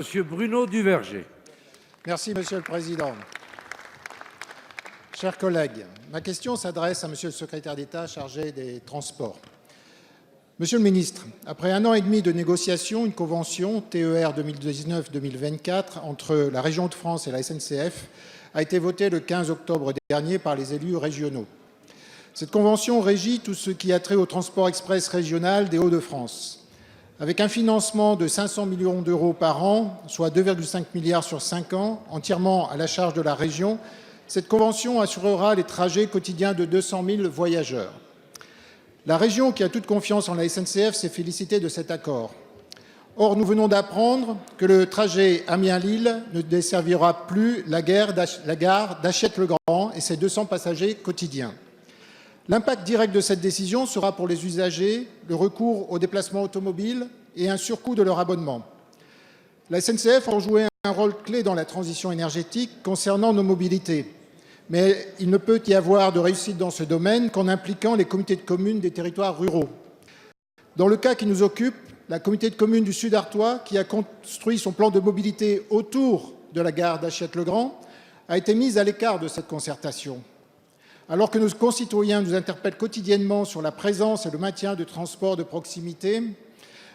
Monsieur Bruno Duverger. Merci, Monsieur le Président. Chers collègues, ma question s'adresse à Monsieur le Secrétaire d'État chargé des Transports. Monsieur le Ministre, après 1 an et demi de négociations, une convention TER 2019-2024 entre la région Hauts-de-France et la SNCF a été votée le 15 octobre dernier par les élus régionaux. Cette convention régit tout ce qui a trait au transport express régional des Hauts-de-France. Avec un financement de 500 millions d'euros par an, soit 2,5 milliards sur 5 ans, entièrement à la charge de la région, cette convention assurera les trajets quotidiens de 200 000 voyageurs. La région, qui a toute confiance en la SNCF, s'est félicitée de cet accord. Or, nous venons d'apprendre que le trajet Amiens-Lille ne desservira plus la gare d'Achette-le-Grand et ses 200 passagers quotidiens. L'impact direct de cette décision sera pour les usagers le recours aux déplacements automobiles et un surcoût de leur abonnement. La SNCF a joué un rôle clé dans la transition énergétique concernant nos mobilités. Mais il ne peut y avoir de réussite dans ce domaine qu'en impliquant les comités de communes des territoires ruraux. Dans le cas qui nous occupe, la communauté de communes du Sud Artois, qui a construit son plan de mobilité autour de la gare d'Achette-le-Grand, a été mise à l'écart de cette concertation. Alors que nos concitoyens nous interpellent quotidiennement sur la présence et le maintien de transports de proximité,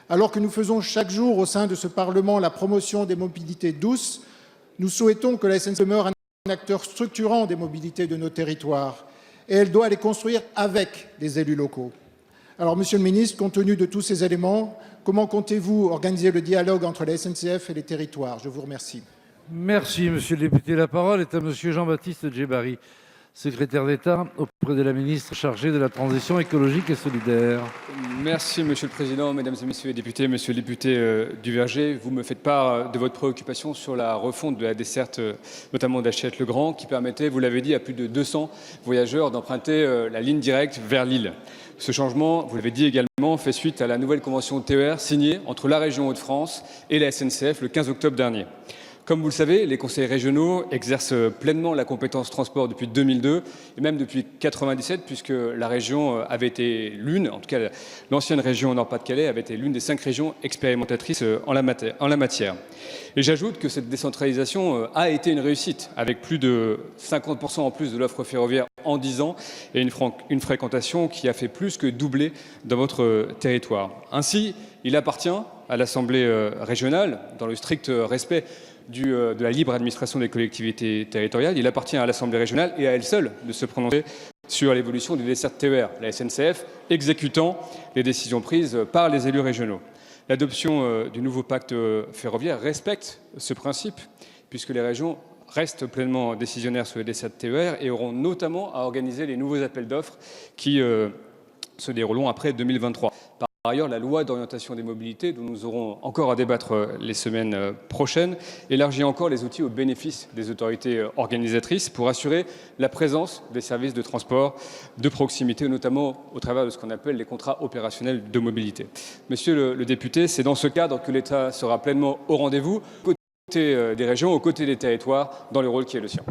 alors que nous faisons chaque jour au sein de ce Parlement la promotion des mobilités douces, nous souhaitons que la SNCF demeure un acteur structurant des mobilités de nos territoires et elle doit les construire avec les élus locaux. Alors, Monsieur le Ministre, compte tenu de tous ces éléments, comment comptez-vous organiser le dialogue entre la SNCF et les territoires? Je vous remercie. Merci, Monsieur le député. La parole est à Monsieur Jean-Baptiste Djebbari, secrétaire d'État auprès de la ministre chargée de la transition écologique et solidaire. Merci, Monsieur le Président, Mesdames et Messieurs les députés. Monsieur le député Duverger, vous me faites part de votre préoccupation sur la refonte de la desserte, notamment d'Achette-le-Grand, qui permettait, vous l'avez dit, à plus de 200 voyageurs d'emprunter la ligne directe vers Lille. Ce changement, vous l'avez dit également, fait suite à la nouvelle convention TER signée entre la région Hauts-de-France et la SNCF le 15 octobre dernier. Comme vous le savez, les conseils régionaux exercent pleinement la compétence transport depuis 2002 et même depuis 1997, puisque la région avait été l'une, en tout cas l'ancienne région Nord-Pas-de-Calais avait été l'une des 5 régions expérimentatrices en la matière. Et j'ajoute que cette décentralisation a été une réussite, avec plus de 50% en plus de l'offre ferroviaire en 10 ans et une fréquentation qui a fait plus que doubler dans votre territoire. Ainsi, il appartient à l'Assemblée régionale, dans le strict respect de la libre administration des collectivités territoriales, il appartient à l'Assemblée régionale et à elle seule de se prononcer sur l'évolution des dessertes TER, la SNCF exécutant les décisions prises par les élus régionaux. L'adoption du nouveau pacte ferroviaire respecte ce principe, puisque les régions restent pleinement décisionnaires sur les dessertes TER et auront notamment à organiser les nouveaux appels d'offres qui se dérouleront après 2023. Par ailleurs, la loi d'orientation des mobilités, dont nous aurons encore à débattre les semaines prochaines, élargit encore les outils au bénéfice des autorités organisatrices pour assurer la présence des services de transport de proximité, notamment au travers de ce qu'on appelle les contrats opérationnels de mobilité. Monsieur le député, c'est dans ce cadre que l'État sera pleinement au rendez-vous, aux côtés des régions, aux côtés des territoires, dans le rôle qui est le sien.